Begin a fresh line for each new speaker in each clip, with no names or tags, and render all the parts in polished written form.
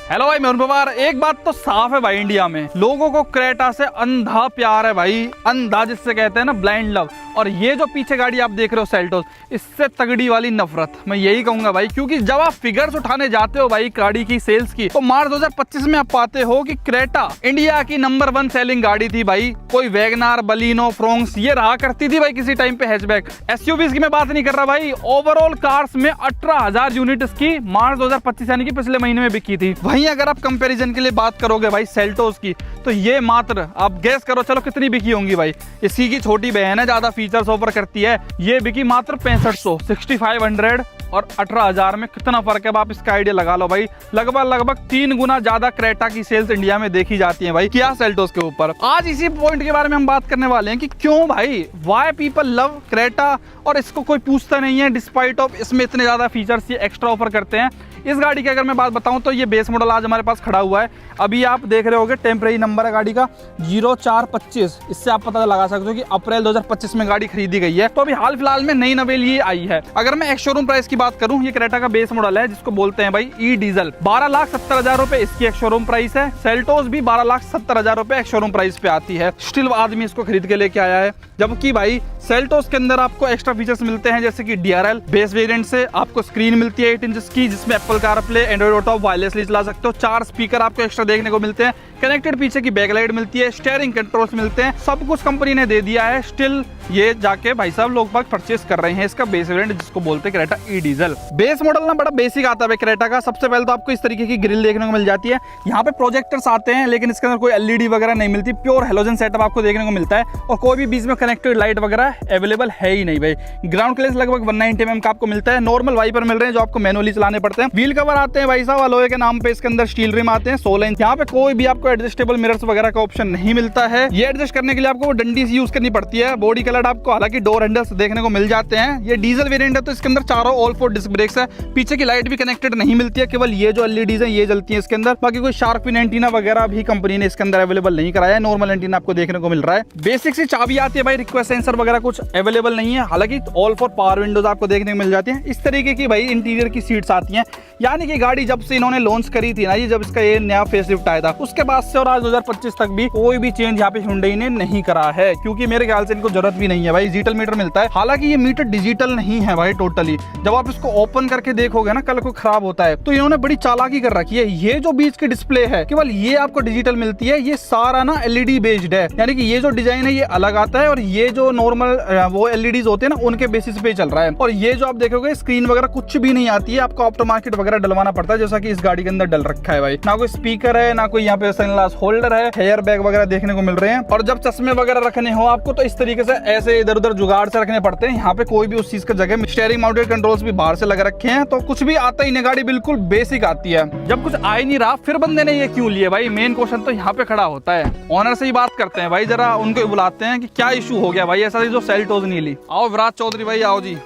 Hello भाई, मैं पवार। एक बात तो साफ है भाई, इंडिया में लोगों को क्रेटा से अंधा प्यार है भाई, अंधा जिससे कहते हैं ना, ब्लाइंड लव। और ये जो पीछे गाड़ी आप देख रहे हो सेल्टोस, इससे तगड़ी वाली नफरत, मैं यही कहूंगा भाई। क्योंकि जब आप फिगर्स उठाने जाते हो भाई गाड़ी की सेल्स की, तो मार्च 2025 में आप पाते हो कि क्रेटा इंडिया की नंबर 1 सेलिंग गाड़ी थी भाई। कोई वैगनार, बलिनो, फ्रोंक्स ये रहा करती थी भाई किसी टाइम पे हैचबैक। एसयूवीज की मैं बात नहीं कर रहा भाई, ओवरऑल कार्स में 18,000 यूनिट इसकी मार्च 2025 यानी कि पिछले महीने में बिकी थी। वहीं अगर आप कंपैरिजन के लिए बात करोगे भाई सेल्टोस की, तो ये मात्र आप गैस करो चलो कितनी बिकी होंगी भाई। इसी की छोटी बहन है, ज्यादा फीचर्स ऑफर करती है, ये बिकी मात्र 6500, 6500 और 18,000 में कितना फर्क है। अब आप इसका आइडिया लगा लो भाई, लगभग 3 गुना ज्यादा क्रेटा की सेल्स इंडिया में देखी जाती है भाई किया सेल्टोस के ऊपर। आज इसी पॉइंट के बारे में हम बात करने वाले हैं कि क्यों भाई, व्हाई पीपल लव क्रेटा, और इसको कोई पूछता नहीं है डिस्पाइट ऑफ इसमें इतने ज्यादा फीचर्स ये एक्स्ट्रा ऑफर करते हैं। इस गाड़ी की अगर मैं बात बताऊं तो ये बेस मॉडल आज हमारे पास खड़ा हुआ है। अभी आप देख रहे होगे टेम्परेरी नंबर है गाड़ी का 0425, इससे आप पता लगा सकते हो कि अप्रैल 2025 में गाड़ी खरीदी गई है। तो अभी हाल फिलहाल में नई नवेली ये आई है। अगर मैं एक्स शोरूम प्राइस की बात करूं, ये क्रेटा का बेस मॉडल है जिसको बोलते हैं भाई ई डीजल। 12,70,000 रुपए इसकी एक्स शोरूम प्राइस है। सेल्टोस भी 12,70,000 रुपए एक्स शोरूम प्राइस पे आती है। स्टिल आदमी इसको खरीद के लेके आया है। जबकि भाई सेल्टोस के अंदर आपको एक्स्ट्रा फीचर्स मिलते हैं, जैसे कि DRL बेस वेरिएंट से आपको स्क्रीन मिलती है 8 इंच की, जिसमें Apple CarPlay, Android auto wirelessly चला सकते हो। 4 स्पीकर आपको एक्स्ट्रा देखने को मिलते हैं, कनेक्टेड पीछे की बैकलाइट मिलती है, स्टीयरिंग कंट्रोल्स मिलते हैं, सब कुछ कंपनी ने दे दिया है। स्टिल ये जाके भाई साहब लोग बाग परचेस कर रहे हैं इसका बेस वेरिएंट, जिसको बोलते हैं क्रेटा ई डीजल। बेस मॉडल ना बड़ा बेसिक आता है क्रेटा का। सबसे पहले तो आपको इस तरीके की ग्रिल देखने को मिल जाती है। यहाँ पे प्रोजेक्टर्स आते हैं, लेकिन इसके अंदर कोई LED वगैरह नहीं मिलती, प्योर हेलोजन सेटअप आपको देखने को मिलता है। और कोई भी बीच में कनेक्टेड लाइट वगैरह अवेलेबल है ही नहीं भाई। ग्राउंड क्लियरेंस लगभग 190 mm का आपको मिलता है। नॉर्मल वाइपर मिल रहे हैं जो आपको मैनुअली चलाने पड़ते हैं। व्हील कवर आते हैं भाई साहब अलॉय के नाम पे, इसके अंदर स्टील रिम आते हैं 16 इंच। यहाँ पे कोई भी आपको एडजस्टेबल मिरर्स वगैरह का ऑप्शन नहीं मिलता है। ये एडजस्ट करने के लिए आपको डंडी से यूज करनी पड़ती है। बॉडी कलर आपको हालांकि डोर हैंडल्स देखने को मिल जाते हैं। ये डीजल वेरिएंट है तो इसके अंदर चारों ऑल 4 डिस्क ब्रेक्स है। पीछे की लाइट भी कनेक्टेड नहीं मिलती है, केवल ये जो LEDs है ये जलती है इसके अंदर। बाकी कोई शार्क पिन एंटीना वगैरह भी कंपनी ने इसके अंदर अवेलेबल नहीं कराया है। नॉर्मल एंटीना आपको देखने को मिल रहा है। बेसिक सी चाबी आती है भाई, रिक्वेस्ट सेंसर वगैरह कुछ अवेलेबल नहीं है। हालांकि ऑल 4 पावर विंडोज आपको देखने को मिल जाती है। इस तरीके की भाई इंटीरियर की सीट्स आती हैं। यानी कि गाड़ी जब से इन्होंने लॉन्च करी थी ना, ये जब इसका ये नया फेसलिफ्ट आया था, उसके बाद से और आज 2025 तक भी कोई भी चेंज यहाँ पे Hyundai ने नहीं करा है, क्योंकि मेरे ख्याल से इनको जरूरत भी नहीं है भाई। डिजिटल मीटर मिलता है, हालांकि ये मीटर डिजिटल नहीं है भाई टोटली। जब आप इसको ओपन करके देखोगे ना, कल को खराब होता है। तो इन्होंने बड़ी चालाकी कर रखी है। ये जो बीच की डिस्प्ले है केवल ये आपको डिजिटल मिलती है। ये सारा ना LED बेस्ड है, यानी कि ये जो डिजाइन है ये अलग आता है, और ये जो नॉर्मल वो LEDs होते हैं ना उनके बेसिस पे चल रहा है। और ये जो आप देखोगे स्क्रीन वगैरह कुछ भी नहीं आती है, आपको आफ्टर मार्केट वगैरह डलवाना पड़ता है, जैसा कि इस गाड़ी के अंदर डल रखा है भाई। ना कोई स्पीकर है, ना कोई यहाँ पे सनग्लास होल्डर है, हेयर बैग वगैरह देखने को मिल रहे हैं। और जब चश्मे वगैरह रखने हो आपको तो इस तरीके से ऐसे इधर उधर जुगाड़ से रखने पड़ते हैं। यहाँ पे कोई भी उस चीज का जगह, स्टीयरिंग माउंटेड कंट्रोल्स भी बाहर से लगा रखे हैं, तो कुछ भी आता ही नहीं, गाड़ी बिल्कुल बेसिक आती है। जब कुछ आ ही नहीं रहा फिर बंदे ने ये क्यों लिए भाई, मेन क्वेश्चन तो यहाँ पे खड़ा होता है। ऑनर से ही बात करते हैं भाई, जरा उनको बुलाते हैं कि क्या इशू हो गया भाई ऐसा जो सेल्टोस नहीं ली। आओ विराज चौधरी भाई, आओ जी,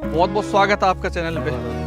बहुत बहुत स्वागत है आपका चैनल पे।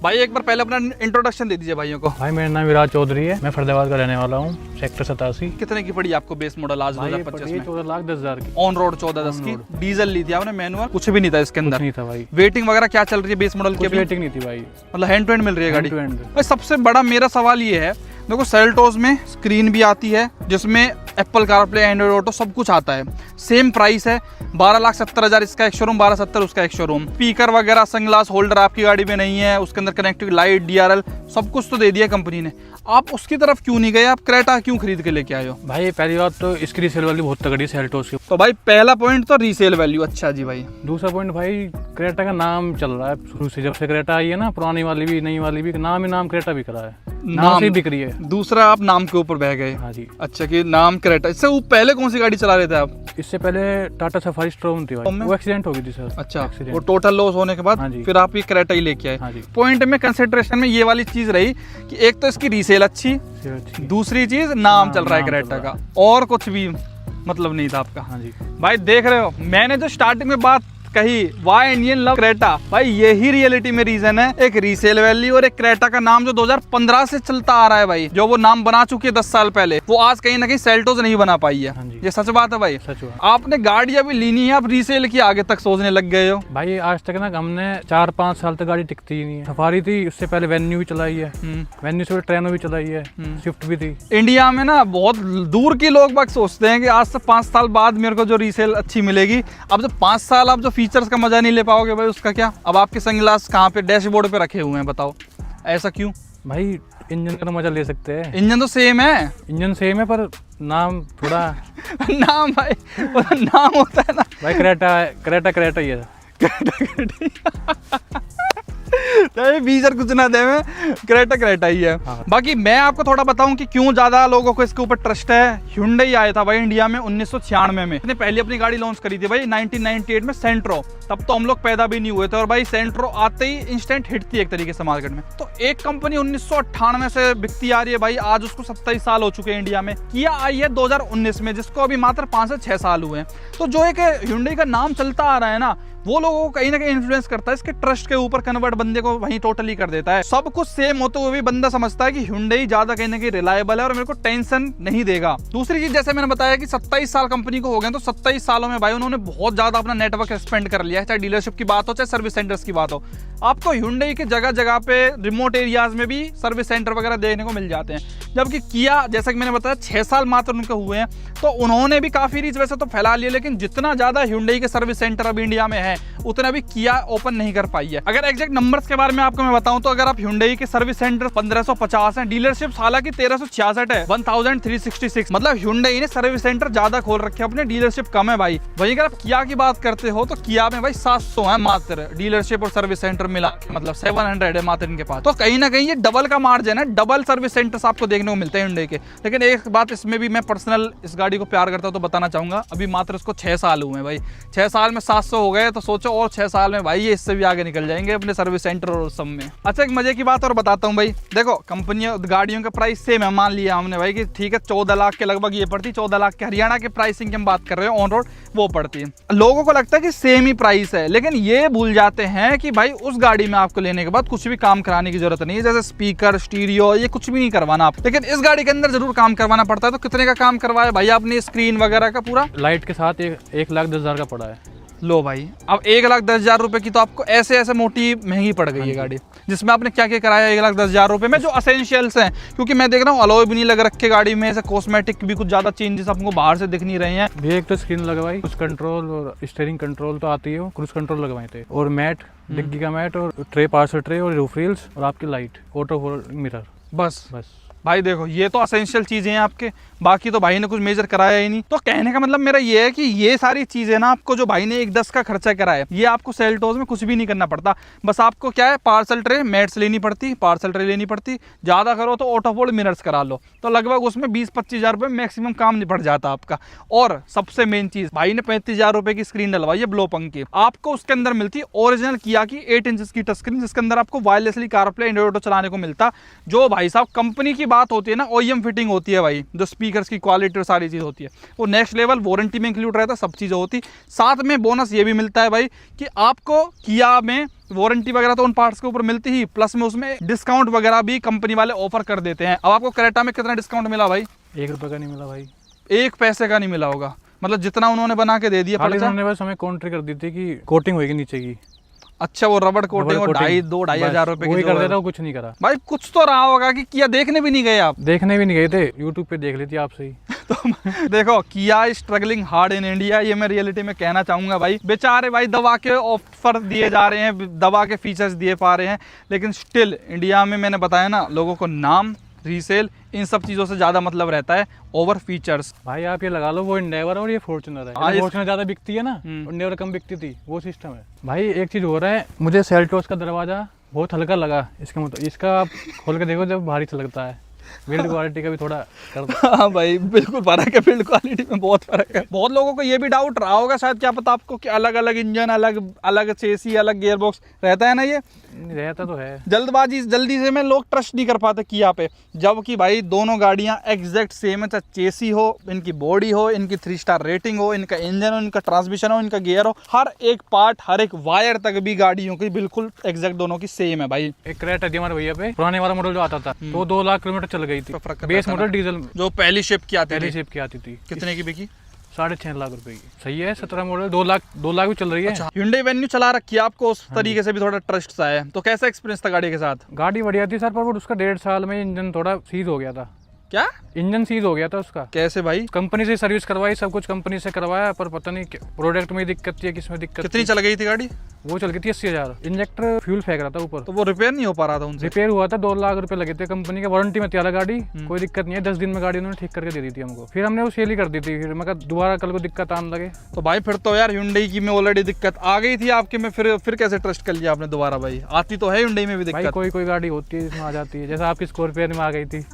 भाई एक बार पहले अपना इंट्रोडक्शन दे दीजिए भाइयों को।
भाई मेरा नाम विराज चौधरी है, मैं फरीदाबाद का रहने वाला हूँ, सेक्टर 87।
कितने की पड़ी आपको बेस मॉडल आज 2025 में?
14,10,000 की
ऑन रोड 14,10 की। डीजल ली थी आपने, मैनुअल कुछ भी नहीं था इसके अंदर?
नहीं था भाई।
वेटिंग वगैरह क्या चल रही है बेस मॉडल की?
वेटिंग नहीं थी भाई,
मतलब हैंड टू हैंड मिल रही है गाड़ी?
भाई
सबसे बड़ा मेरा सवाल ये है, देखो सेल्टोस में स्क्रीन भी आती है जिसमें एप्पल कारप्ले, एंड्रॉइड ऑटो सब कुछ आता है। सेम प्राइस है, 12,70,000 इसका एक शोरूम, 12,70,000 उसका एक शोरूम। स्पीकर वगैरह, सनग्लास होल्डर आपकी गाड़ी में नहीं है। उसके अंदर कनेक्टेड लाइट, DRL सब कुछ तो दे दिया कंपनी ने। आप उसकी तरफ क्यों नहीं गए? आप क्रेटा क्यों खरीद के लेके आए हो?
भाई पहली बात तो इसकी रीसेल वैल्यू बहुत तगड़ी है सेल्टोस की।
तो भाई पहला पॉइंट तो रीसेल वैल्यू, अच्छा जी भाई।
दूसरा पॉइंट भाई, क्रेटा का नाम चल रहा है शुरू से, जब से क्रेटा आई है ना, पुरानी वाली भी नई वाली भी, नाम ही नाम क्रेटा बिक रहा है, नाम से बिक रही है।
दूसरा आप नाम के ऊपर बह गए।
हाँ जी।
अच्छा कि नाम क्रेटा। इससे वो पहले कौन सी गाड़ी चला रहे थे आप?
इससे पहले टाटा सफारी स्ट्रॉम थी भाई, वो एक्सीडेंट हो गई थी सर।
अच्छा, वो टोटल लॉस होने के बाद फिर आप ये क्रेटा ही लेके आए। पॉइंट में कंसिडरेशन में ये वाली चीज रही कि एक तो इसकी रीसेल अच्छी, दूसरी चीज नाम चल रहा है क्रेटा का, और कुछ भी मतलब नहीं था आपका।
हाँ जी
भाई देख रहे हो, मैंने जो स्टार्टिंग में बात कही वाई इंडियन लव क्रेटा, भाई यही रियलिटी में रीजन है। एक रीसेल वैल्यू और एक क्रेटा का नाम जो 2015 से चलता आ रहा है भाई, जो वो नाम बना चुकी है 10 साल पहले, वो आज कहीं ना कहीं सेल्टोस नहीं बना पाई है।
हाँ जी।
ये सच बात है भाई।
सच हुआ।
आपने गाड़ी अभी लेनी है, आप रीसेल की आगे तक सोचने लग गए हो।
भाई आज तक ना हमने 4-5 साल तक गाड़ी टिकती ही नहीं है। सफारी थी, उससे पहले वेन्यू भी चलाई है, वेन्यू से ट्रेनो भी चलाई है, स्विफ्ट भी थी।
इंडिया में ना बहुत दूर की लोग बाग सोचते हैं कि आज से 5 साल बाद मेरे को जो रीसेल अच्छी मिलेगी। अब जब 5 साल आप जो फीचर्स का मजा नहीं ले पाओगे भाई, उसका क्या। अब आपके सनग्लास कहाँ पे डैशबोर्ड पे रखे हुए हैं, बताओ ऐसा क्यों।
भाई इंजन का तो मजा ले सकते हैं।
इंजन तो सेम है,
इंजन सेम है, पर नाम थोड़ा
नाम भाई नाम होता है ना
भाई। क्रेटा ही है।
फीचर कुछ ना दे में क्रेटा ही है।
हाँ।
बाकी मैं आपको थोड़ा बताऊं कि क्यों ज्यादा लोगों को इसके ऊपर ट्रस्ट है। Hyundai आया था भाई इंडिया में 1996 में। इसने पहले अपनी गाड़ी लॉन्च करी थी भाई 1998 में, सेंट्रो। तब तो हम लोग पैदा भी नहीं हुए थे, और भाई सेंट्रो आते ही इंस्टेंट हिट थी एक तरीके से मार्केट में। तो एक कंपनी 1998 से बिकती आ रही है भाई, आज उसको 27 साल हो चुके हैं इंडिया में। किया आई है 2019 में, जिसको अभी मात्र 5 से 6 साल हुए हैं। तो जो एक Hyundai का नाम चलता आ रहा है ना, वो लोगों को कहीं ना कहीं इन्फ्लुएंस करता है, इसके ट्रस्ट के ऊपर कन्वर्ट बंदे को वहीं टोटली कर देता है। सब कुछ सेम होते हुए भी बंदा समझता है कि Hyundai ज्यादा कहीं ना कहीं रिलायबल है और मेरे को टेंशन नहीं देगा। दूसरी चीज, जैसे मैंने बताया कि 27 साल कंपनी को हो गए, तो 27 सालों में भाई उन्होंने बहुत ज्यादा अपना नेटवर्क एक्सपेंड कर लिया है, चाहे डीलरशिप की बात हो चाहे सर्विस सेंटर्स की बात हो। आपको Hyundai के जगह जगह पे रिमोट एरियाज में भी सर्विस सेंटर वगैरह देखने को मिल जाते हैं। जबकि किया, जैसा कि मैंने बताया 6 साल मात्र उनके हुए हैं, तो उन्होंने भी काफी रीच वैसे तो फैला लिया, लेकिन जितना ज्यादा Hyundai के सर्विस सेंटर अब इंडिया में है, उतना भी किया ओपन नहीं कर पाई है। अगर एग्जैक्ट नंबर्स के बारे में आपको मैं बताऊं, तो अगर आप Hyundai के सर्विस सेंटर 1550 हैं, डीलरशिप हालांकि 1366 है, 1366। मतलब Hyundai ने सर्विस सेंटर ज्यादा खोल रखे हैं, अपने डीलरशिप कम है भाई। वहीं अगर आप किया की बात करते हो, तो किया में भाई 700 है मात्र डीलरशिप और सर्विस सेंटर मिला, मतलब 700 है मात्र इनके पास। तो कहीं ना कहीं ये डबल का मार्जिन है, डबल सर्विस सेंटर्स आपको देखने को मिलते हैं Hyundai के। लेकिन एक बात इसमें भी, मैं पर्सनल इस गाड़ी को प्यार करता हूं तो बताना चाहूंगा, अभी मात्र इसको 6 साल हुए हैं भाई। 6 साल में 700 हो गए, तो सोचो और 6 साल में भाई ये इससे भी आगे निकल जाएंगे अपने सर्विस सेंटर और सब में। अच्छा, एक मजे की बात और बताता हूँ भाई। देखो, कंपनियों गाड़ियों का प्राइस सेम है, मान लिया हमने भाई कि ठीक है 14 लाख के लगभग ये पड़ती, 14 लाख के हरियाणा के प्राइसिंग की हम बात कर रहे हैं ऑन रोड, वो पड़ती है। लोगों को लगता है कि सेम ही प्राइस है, लेकिन ये भूल जाते हैं कि भाई उस गाड़ी में आपको लेने के बाद कुछ भी काम कराने की जरूरत नहीं है, जैसे स्पीकर, स्टीरियो, ये कुछ भी नहीं करवाना आप। लेकिन इस गाड़ी के अंदर जरूर काम करवाना पड़ता है। तो कितने का काम करवाया भाई आपने? स्क्रीन वगैरह का पूरा
लाइट के साथ 1,10,000 का पड़ा है।
लो भाई, अब 1,10,000 रुपए की तो आपको ऐसे मोटी महंगी पड़ गई है गाड़ी, जिसमें आपने क्या क्या कराया 1,10,000 रुपए में, जो असेंशियल्स हैं। क्योंकि मैं देख रहा हूँ अलॉय भी नहीं लग रखे गाड़ी में, ऐसे कॉस्मेटिक भी कुछ ज्यादा चेंजेस आपको बाहर से दिख नहीं रहे हैं।
भी एक तो स्क्रीन लगवाई, क्रूज कंट्रोल और स्टीयरिंग कंट्रोल तो आती है, वो क्रूज कंट्रोल लगवाए थे, और मैट, डिग्गी का मैट, और ट्रे, पार्सल ट्रे, और रूफ रील्स, और आपकी लाइट, ऑटो होल्डिंग मिरर।
बस भाई देखो, ये तो असेंशियल चीजें हैं आपके, बाकी तो भाई ने कुछ मेजर कराया ही नहीं। तो कहने का मतलब मेरा ये है कि ये सारी चीजें ना आपको, जो भाई ने 1,10 का खर्चा कराया, ये आपको सेल्टोस में कुछ भी नहीं करना पड़ता। बस आपको क्या है, पार्सल ट्रे, मैट्स लेनी पड़ती, पार्सल ट्रे लेनी पड़ती, ज्यादा करो तो ऑटो फोल्ड मिरर्स करा लो, तो लगभग उसमें 20-25 हज़ार रुपये मैक्सिमम काम निपट जाता आपका। और सबसे मेन चीज, भाई ने 35,000 रुपए की स्क्रीन डलवाई है ब्लो पंख की, आपको उसके अंदर मिलती ओरिजिनल किया की 8 इंच की टच स्क्रीन, जिसके अंदर आपको वायरलेसली कारप्ले, एंड्रॉइड ऑटो चलाने को मिलता। जो भाई साहब कंपनी की बात होती है ना, OEM फिटिंग होती है भाई, जो स्पीकर्स की क्वालिटी और सारी चीज होती है, वो नेक्स्ट लेवल, वारंटी में इंक्लूड रहता है, सब चीजें होती। साथ में बोनस ये भी मिलता है भाई कि आपको किया में वारंटी वगैरह तो उन पार्ट्स के ऊपर मिलती ही, प्लस में उसमें डिस्काउंट वगैरह भी कंपनी वाले ऑफर कर देते हैं। अब आपको क्रेटा में कितना डिस्काउंट मिला भाई?
1 रुपये का नहीं मिला भाई,
1 पैसे का नहीं मिला होगा, मतलब जितना उन्होंने बना के दे दिया।
उन्होंने बस हमें कॉन्ट्री कर दी थी कि कोटिंग होगी नीचे की।
अच्छा, वो रबड़ कोटिंग और 2-2.5 हज़ार रुपए की
कर देता, कुछ नहीं करा
भाई। कुछ तो रहा होगा कि किया देखने भी नहीं गए आप?
देखने भी नहीं गए थे, यूट्यूब पे देख लेती आपसे ही।
तो देखो, किया स्ट्रगलिंग हार्ड इन इंडिया, ये मैं रियलिटी में कहना चाहूंगा भाई। बेचारे भाई दवा के ऑफर दिए जा रहे हैं, दवा के फीचर्स दिए पा रहे हैं, लेकिन स्टिल इंडिया में, मैंने बताया ना, लोगों को नाम, रीसेल, इन सब चीजों से ज्यादा मतलब रहता है ओवर फीचर्स।
भाई आप ये लगा लो, वो इंडेवर और ये फॉर्च्यूनर है। फॉर्च्यूनर ज्यादा बिकती है ना, इंडेवर कम बिकती थी, वो सिस्टम है भाई। एक चीज हो रहा है, मुझे सेल्टोस का दरवाजा बहुत हल्का लगा, इसका मतलब इसका आप खोल के देखो जब भारी सा लगता है, बिल्ड क्वालिटी का भी थोड़ा कर दो।
हाँ भाई बिल्कुल फर्क है, बिल्ड क्वालिटी में बहुत फर्क है। बहुत लोगों को ये भी डाउट रहा होगा शायद, क्या पता आपको कि अलग अलग इंजन, अलग अलग चेसी, अलग गियरबॉक्स रहता है ना, ये
रहता तो है।
जल्दी से में लोग ट्रस्ट नहीं कर पाते किया पे, जबकि भाई दोनों गाड़ियां एग्जैक्ट सेम है, चाहे चेसी हो, इनकी बॉडी हो, इनकी 3 स्टार रेटिंग हो, इनका इंजन हो, इनका ट्रांसमिशन हो, इनका गियर हो, हर एक पार्ट, हर एक वायर तक भी गाड़ियों की बिल्कुल एग्जैक्ट दोनों की सेम है भाई।
एक क्रेटा थी हमारे भैया पे, पुराने वाला मॉडल जो आता था, तो 2 लाख किलोमीटर चल गई थी।
तो फर्क
बेस
रहता है
मॉडल
ना।
डीजल
जो पहली शिप की आती
पहली
थी,
शेप की आती थी।
कितने की बिकी?
6.5 लाख रुपए की। सही है, 17 मॉडल 2 लाख भी चल रही है।
अच्छा, Hyundai वेन्यू चला रखी है आपको, उस तरीके से भी थोड़ा ट्रस्ट सा है, तो कैसा एक्सपीरियंस था गाड़ी के साथ?
गाड़ी बढ़िया थी सर, पर उसका 1.5 साल में इंजन थोड़ा सीज हो गया था।
क्या
इंजन सीज हो गया था उसका।
कैसे भाई?
कंपनी से सर्विस करवाई, सब कुछ कंपनी से करवाया, पर पता नहीं प्रोडक्ट में दिक्कत थी या किसमें दिक्कत
कितनी
थी।
चल गई थी गाड़ी?
वो चल गई थी 80,000। इंजेक्टर फ्यूल फेंक रहा था ऊपर,
तो वो रिपेयर नहीं हो पा रहा था उनसे?
रिपेयर हुआ था, 2 लाख रुपए लगे थे। कंपनी के वारंटी में थी गाड़ी, कोई दिक्कत नहीं है। 10 दिन में गाड़ी उन्होंने ठीक करके दे दी थी हमको। फिर हमने वो सेल ही कर दी थी। फिर मैं कहा दोबारा कल को दिक्कत आने लगे।
तो भाई फिर तो यार Hyundai की में ऑलरेडी दिक्कत आ गई थी आपके में, फिर कैसे ट्रस्ट कर लिया आपने दोबारा? भाई आती तो है Hyundai में भी
भाई
दिक्कत।
कोई गाड़ी होती है इसमें आ जाती है, जैसा आपकी स्कॉर्पियो में आ गई थी।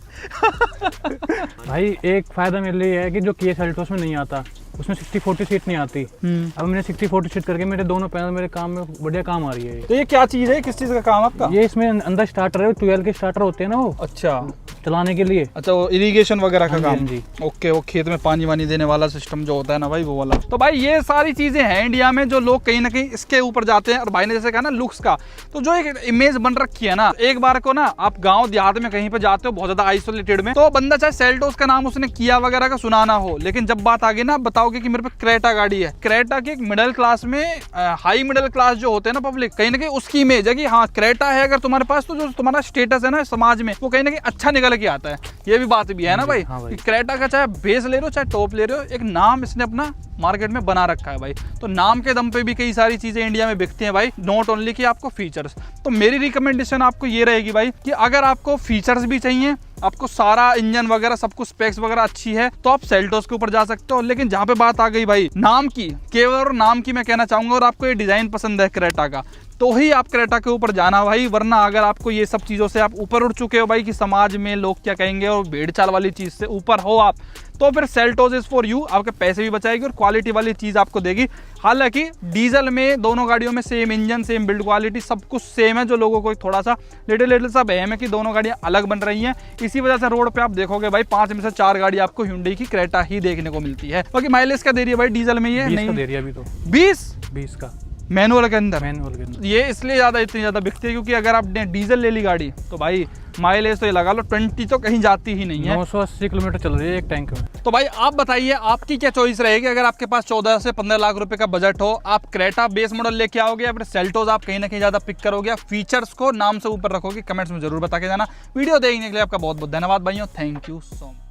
भाई एक फायदा मेरे लिए है कि जो Kia Seltos में नहीं आता, उसमें 60-40 सीट नहीं आती। अब मैंने 60-40 सीट करके मेरे दोनों पैनल मेरे काम में बढ़िया काम आ रही है।
तो ये क्या चीज है, किस चीज का काम आपका?
ये इसमें अंदर स्टार्टर है, 12 के स्टार्टर होते हैं ना वो
अच्छा
चलाने के लिए।
अच्छा, वो इरिगेशन वगैरह का
हाँ
काम?
जी।
ओके, वो खेत में पानी वानी देने वाला सिस्टम जो होता है ना भाई, वो वाला। तो भाई ये सारी चीजें हैं इंडिया में, जो लोग कहीं ना कहीं इसके ऊपर जाते हैं। और भाई ने जैसे कहा ना लुक्स का, तो जो एक इमेज बन रखी है ना, एक बार को ना आप गाँव देहात में कहीं पे जाते हो बहुत ज्यादा आइसोलेटेड में, तो बंदा चाहे सेल्टोस का नाम उसने किया वगैरह का सुना ना हो, लेकिन जब बात आ गई ना, बताओगे कि मेरे पे क्रेटा गाड़ी है, क्रेटा की एक मिडिल क्लास में, हाई मिडिल क्लास जो होते हैं ना पब्लिक, कहीं ना कहीं उसकी इमेज है कि हाँ क्रेटा है अगर तुम्हारे पास, तो जो तुम्हारा स्टेटस है ना समाज में, वो कहीं ना कहीं अच्छा निकल के आता है। ये भी बात भी है ना भाई,
हाँ भाई।
कि क्रेटा का चाहे बेस ले रहे हो चाहे टॉप ले रहे हो, एक नाम इसने अपना मार्केट में बना रखा है भाई। तो नाम के दम पे भी कई सारी चीजें इंडिया में बिकती हैं भाई, नॉट ओनली कि आपको फीचर्स। तो मेरी रिकमेंडेशन आपको ये रहेगी भाई कि अगर आपको फीचर्स भी चाहिए, आपको सारा इंजन वगैरह सब कुछ स्पेक्स वगैरह अच्छी है, तो आप सेल्टोस के ऊपर जा सकते हो। लेकिन जहाँ पे बात आ गई भाई नाम की, केवल और नाम की मैं कहना चाहूंगा, और आपको ये डिजाइन पसंद है क्रेटा का, तो ही आप क्रेटा के ऊपर जाना भाई। वरना अगर आपको ये सब चीज़ों से आप ऊपर उठ चुके हो भाई कि समाज में लोग क्या कहेंगे और भेड़ चाल वाली चीज़ से ऊपर हो आप, तो फिर सेल्टोस इज फॉर यू। आपके पैसे भी बचाएगी और क्वालिटी वाली चीज़ आपको देगी। हालांकि डीजल में दोनों गाड़ियों में same engine, same build quality, सब कुछ सेम है। जो लोगों को थोड़ा सा लिटिल सा बहम है कि दोनों गाड़ियाँ अलग बन रही हैं, इसी वजह से रोड पे आप देखोगे भाई 5 में से 4 गाड़ी आपको Hyundai की क्रेटा ही देखने को मिलती है। बाकी माइलेज का दे रही है भाई डीजल में, ये
20
नहीं
का दे रही है अभी तो।
20
का
मैनुअल के अंदर।
मैनुअल के अंदर
ये इसलिए इतनी ज़्यादा बिकती है क्योंकि अगर आपने डीजल ले ली गाड़ी तो भाई माइलेज तो ये लगा लो 20 तो कहीं जाती ही नहीं है।
980 किलोमीटर चल रही है एक टैंक में।
तो भाई आप बताइए आपकी क्या चॉइस रहेगी? अगर आपके पास 14 से 15 लाख रुपए का बजट हो, आप क्रेटा बेस मॉडल लेके आओगे या फिर सेल्टोस आप कहीं ना कहीं ज़्यादा पिक करोगे? फीचर्स को नाम से ऊपर रखोगे? कमेंट्स में जरूर बता के जाना। वीडियो देखने के लिए आपका बहुत बहुत धन्यवाद भाइयों, थैंक यू सो मच।